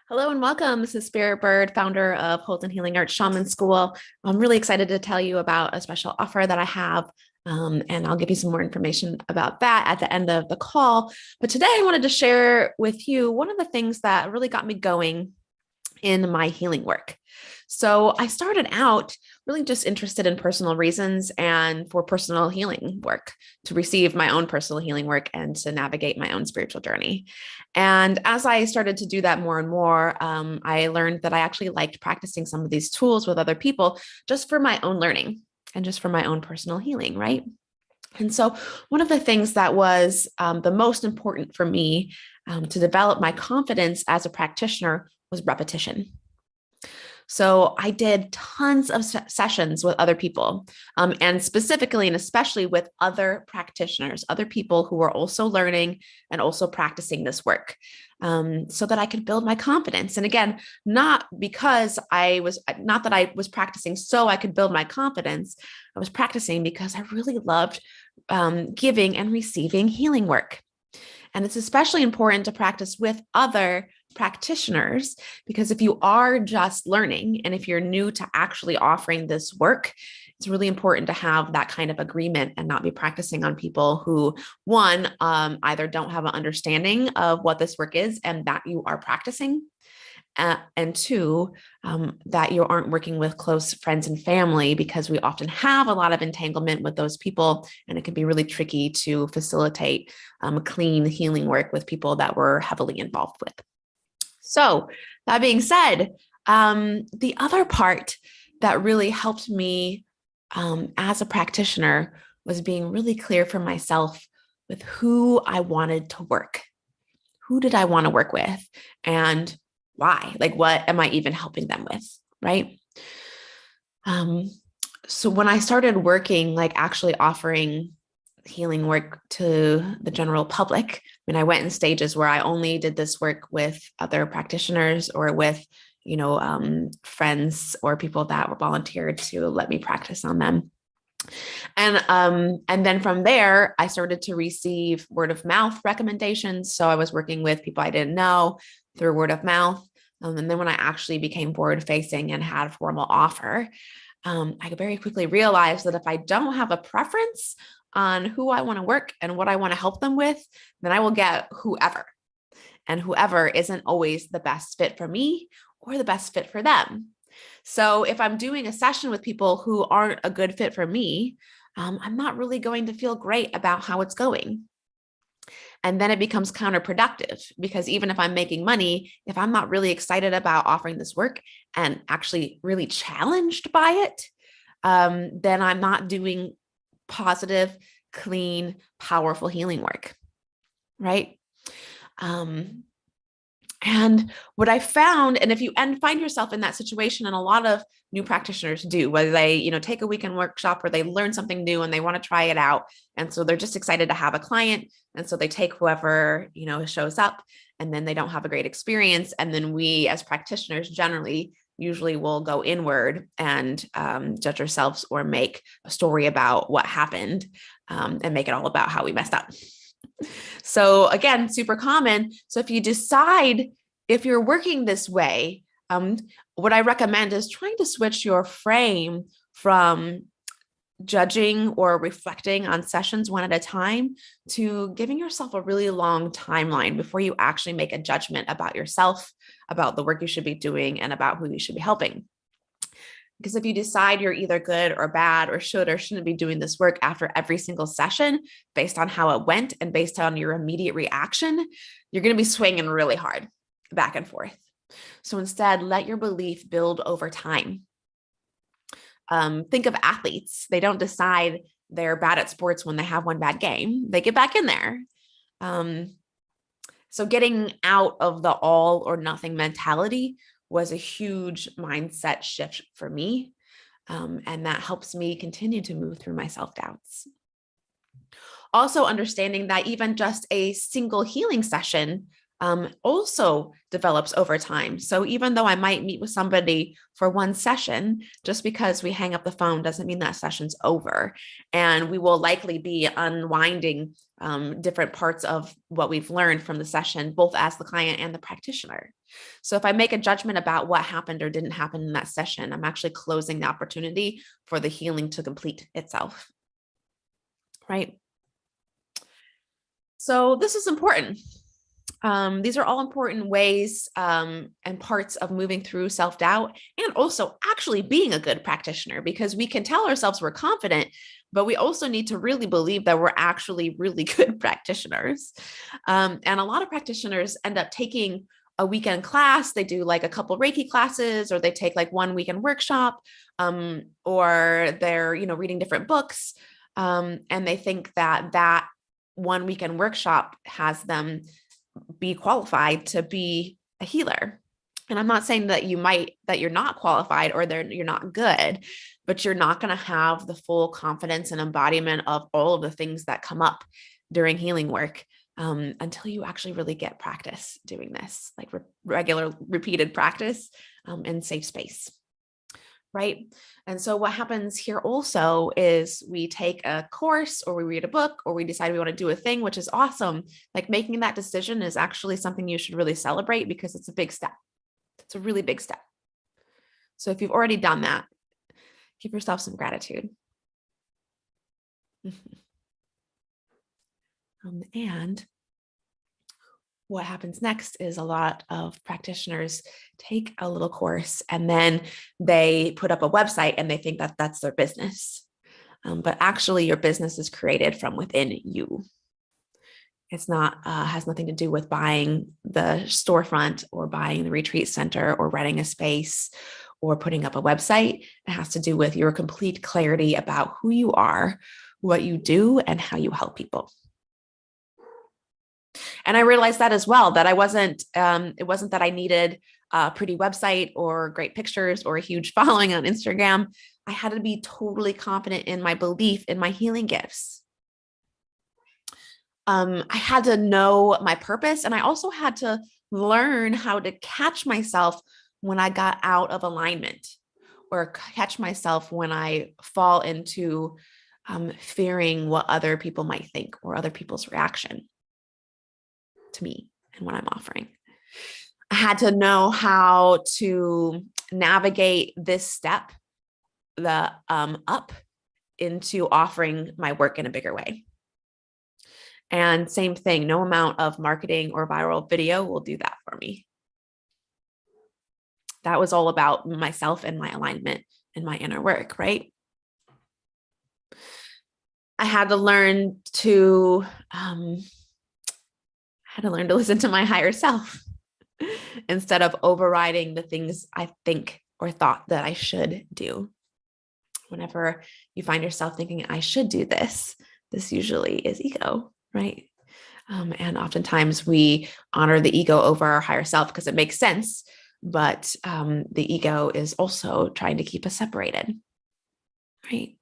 Hello and welcome. This is Spirit Bird, founder of Holton Healing Arts Shaman School. I'm really excited to tell you about a special offer that I have, and I'll give you some more information about that at the end of the call. But today I wanted to share with you one of the things that really got me going in my healing work. So I started out really just interested in personal reasons and for personal healing work, to receive my own personal healing work and to navigate my own spiritual journey. And as I started to do that more and more, I learned that I actually liked practicing some of these tools with other people just for my own learning and just for my own personal healing, right? And so, one of the things that was the most important for me to develop my confidence as a practitioner was repetition. So I did tons of sessions with other people, and specifically and especially with other practitioners, other people who were also learning and also practicing this work, so that I could build my confidence. And again, not that I was practicing so I could build my confidence. I was practicing because I really loved giving and receiving healing work. And it's especially important to practice with other practitioners, because if you are just learning and if you're new to actually offering this work, it's really important to have that kind of agreement and not be practicing on people who, one, either don't have an understanding of what this work is and that you are practicing, and two, that you aren't working with close friends and family, because we often have a lot of entanglement with those people, and it can be really tricky to facilitate clean healing work with people that we're heavily involved with. So that being said, the other part that really helped me as a practitioner was being really clear for myself with who I wanted to work. Who did I want to work with? And why? Like, what am I even helping them with? Right. So when I started working, like actually offering healing work to the general public, I mean, I went in stages where I only did this work with other practitioners or with, friends or people that were volunteered to let me practice on them. And then from there, I started to receive word of mouth recommendations. So I was working with people I didn't know through word of mouth. And then when I actually became forward facing and had a formal offer, I very quickly realized that if I don't have a preference on who I want to work and what I want to help them with, then I will get whoever. And whoever isn't always the best fit for me or the best fit for them. So if I'm doing a session with people who aren't a good fit for me, I'm not really going to feel great about how it's going. And then it becomes counterproductive, because even if I'm making money, if I'm not really excited about offering this work and actually really challenged by it, then I'm not doing positive, clean, powerful healing work. Right. And what I found, and if you find yourself in that situation, and a lot of new practitioners do, whether they, take a weekend workshop or they learn something new and they want to try it out. And so they're just excited to have a client. And so they take whoever, shows up, and then they don't have a great experience. And then we as practitioners usually will go inward and judge ourselves or make a story about what happened, and make it all about how we messed up. So again, super common. So if you decide, if you're working this way, what I recommend is trying to switch your frame from judging or reflecting on sessions one at a time to giving yourself a really long timeline before you actually make a judgment about yourself, about the work you should be doing, and about who you should be helping. Because if you decide you're either good or bad or should or shouldn't be doing this work after every single session based on how it went and based on your immediate reaction, you're going to be swinging really hard back and forth. So instead, let your belief build over time. Think of athletes. They don't decide they're bad at sports when they have one bad game. They get back in there. So getting out of the all or nothing mentality was a huge mindset shift for me. And that helps me continue to move through my self-doubts. Also understanding that even just a single healing session also develops over time. So even though I might meet with somebody for one session, just because we hang up the phone doesn't mean that session's over. And we will likely be unwinding different parts of what we've learned from the session, both as the client and the practitioner. So if I make a judgment about what happened or didn't happen in that session, I'm actually closing the opportunity for the healing to complete itself. Right? So this is important. These are all important ways and parts of moving through self-doubt and also actually being a good practitioner, because we can tell ourselves we're confident, but we also need to really believe that we're actually really good practitioners. And a lot of practitioners end up taking a weekend class. They do like a couple Reiki classes, or they take like one weekend workshop, or they're, reading different books. And they think that that one weekend workshop has them be qualified to be a healer. And I'm not saying that you're not qualified or you're not good, but you're not going to have the full confidence and embodiment of all of the things that come up during healing work until you actually really get practice doing this, like regular repeated practice in safe space. Right. And so what happens here also is we take a course, or we read a book, or we decide we want to do a thing, which is awesome. Like making that decision is actually something you should really celebrate, because it's a big step. It's a really big step. So if you've already done that, give yourself some gratitude. And what happens next is a lot of practitioners take a little course and then they put up a website and they think that that's their business. But actually your business is created from within you. It's not, has nothing to do with buying the storefront or buying the retreat center or renting a space or putting up a website. It has to do with your complete clarity about who you are, what you do, and how you help people. And I realized that as well, that it wasn't that I needed a pretty website or great pictures or a huge following on Instagram. I had to be totally confident in my belief in my healing gifts. I had to know my purpose, and I also had to learn how to catch myself when I got out of alignment, or catch myself when I fall into fearing what other people might think or other people's reaction to me and what I'm offering. I had to know how to navigate this step, the up into offering my work in a bigger way. And same thing, no amount of marketing or viral video will do that for me. That was all about myself and my alignment and my inner work, right? I had to learn to listen to my higher self instead of overriding the things I think or thought that I should do. Whenever you find yourself thinking, I should do this, this usually is ego, right? And oftentimes we honor the ego over our higher self because it makes sense, but the ego is also trying to keep us separated, right?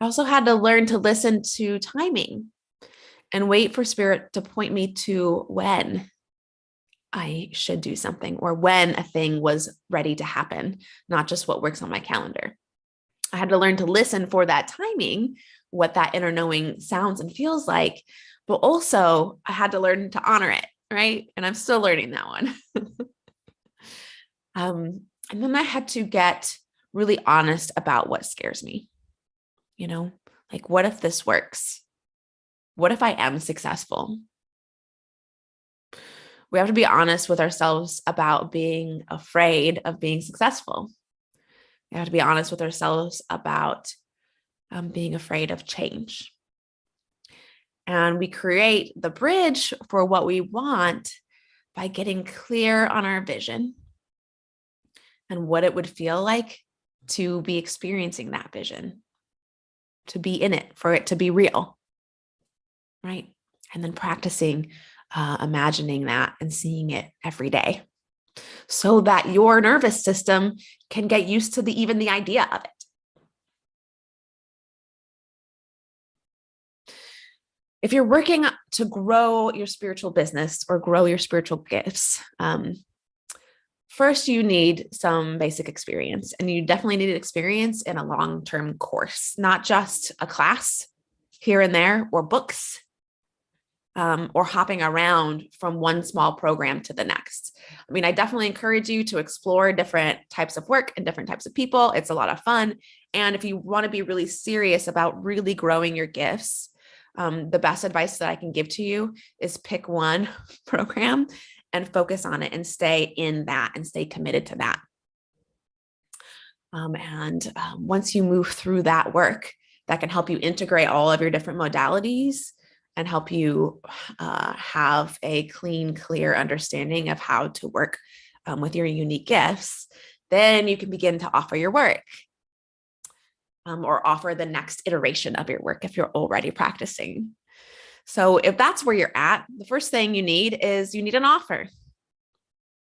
I also had to learn to listen to timing and wait for spirit to point me to when I should do something or when a thing was ready to happen, not just what works on my calendar. I had to learn to listen for that timing, what that inner knowing sounds and feels like, but also I had to learn to honor it, right? And I'm still learning that one. And then I had to get really honest about what scares me. Like, what if this works? What if I am successful? We have to be honest with ourselves about being afraid of being successful. We have to be honest with ourselves about being afraid of change. And we create the bridge for what we want by getting clear on our vision and what it would feel like to be experiencing that vision, to be in it, for it to be real, right? And then practicing imagining that and seeing it every day so that your nervous system can get used to even the idea of it. If you're working to grow your spiritual business or grow your spiritual gifts, first you need some basic experience, and you definitely need experience in a long-term course, not just a class here and there or books, or hopping around from one small program to the next. I mean, I definitely encourage you to explore different types of work and different types of people. It's a lot of fun. And if you want to be really serious about really growing your gifts, the best advice that I can give to you is pick one program and focus on it and stay in that and stay committed to that. Once you move through that work, that can help you integrate all of your different modalities and help you have a clean, clear understanding of how to work with your unique gifts, then you can begin to offer your work. Or offer the next iteration of your work if you're already practicing. So if that's where you're at, the first thing you need an offer.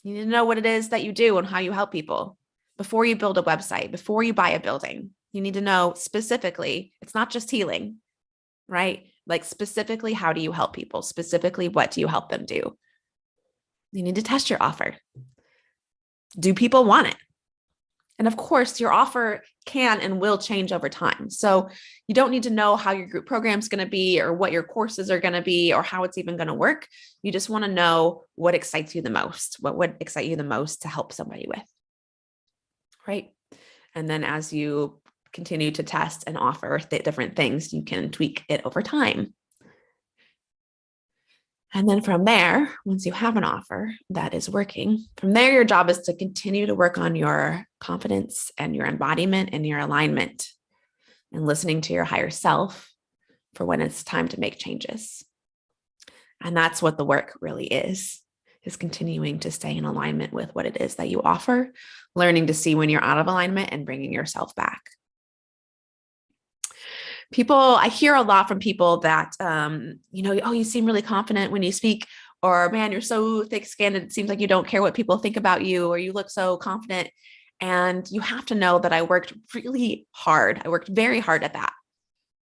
You need to know what it is that you do and how you help people. Before you build a website, before you buy a building, you need to know specifically, it's not just healing, right? Like specifically, how do you help people? Specifically, what do you help them do? You need to test your offer. Do people want it? And of course, your offer can and will change over time. So you don't need to know how your group program is going to be or what your courses are going to be or how it's even going to work. You just want to know what excites you the most, what would excite you the most to help somebody with, right? And then as you continue to test and offer different things, you can tweak it over time. And then from there, once you have an offer that is working, from there, your job is to continue to work on your confidence and your embodiment and your alignment and listening to your higher self for when it's time to make changes. And that's what the work really is continuing to stay in alignment with what it is that you offer, learning to see when you're out of alignment and bringing yourself back. I hear a lot from people that, oh, you seem really confident when you speak, or man, you're so thick-skinned. It seems like you don't care what people think about you, or you look so confident. And you have to know that I worked really hard. I worked very hard at that.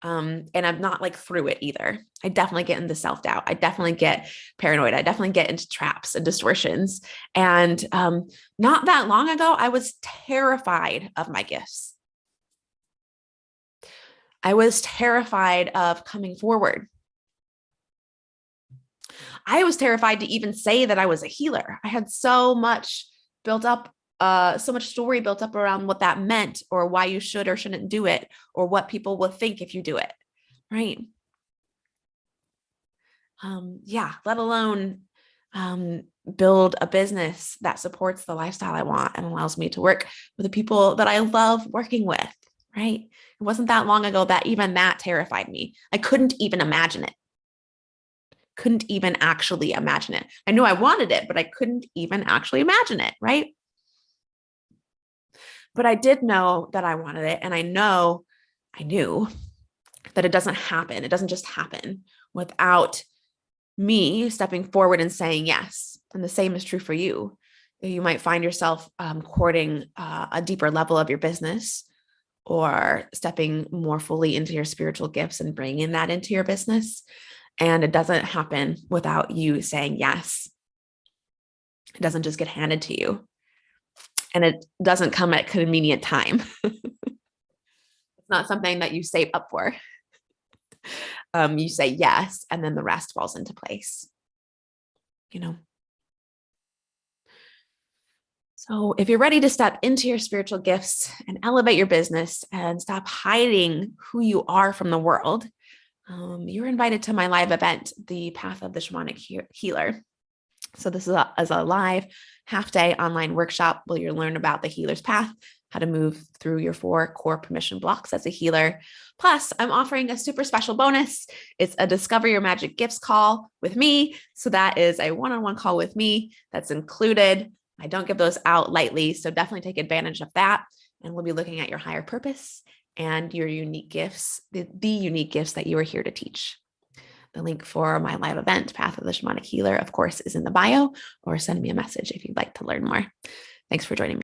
And I'm not like through it either. I definitely get into self-doubt. I definitely get paranoid. I definitely get into traps and distortions. And not that long ago, I was terrified of my gifts. I was terrified of coming forward. I was terrified to even say that I was a healer. I had so much built up, so much story built up around what that meant or why you should or shouldn't do it or what people will think if you do it, right? Let alone build a business that supports the lifestyle I want and allows me to work with the people that I love working with, right? It wasn't that long ago that even that terrified me. I couldn't even imagine it. Couldn't even actually imagine it. I knew I wanted it, but I couldn't even actually imagine it, right? But I did know that I wanted it. And I knew that it doesn't happen. It doesn't just happen without me stepping forward and saying yes. And the same is true for you. You might find yourself courting a deeper level of your business, or stepping more fully into your spiritual gifts and bringing that into your business. And it doesn't happen without you saying yes. It doesn't just get handed to you. And it doesn't come at convenient time. It's not something that you save up for. You say yes, and then the rest falls into place, So if you're ready to step into your spiritual gifts and elevate your business and stop hiding who you are from the world, you're invited to my live event, The Path of the Shamanic Healer. So this is a live half-day online workshop where you'll learn about the healer's path, how to move through your 4 core permission blocks as a healer. Plus, I'm offering a super special bonus. It's a Discover Your Magic Gifts call with me. So that is a one-on-one call with me that's included. I don't give those out lightly, so definitely take advantage of that. And we'll be looking at your higher purpose and your unique gifts, the unique gifts that you are here to teach. The link for my live event, Path of the Shamanic Healer, of course, is in the bio, or send me a message if you'd like to learn more. Thanks for joining me.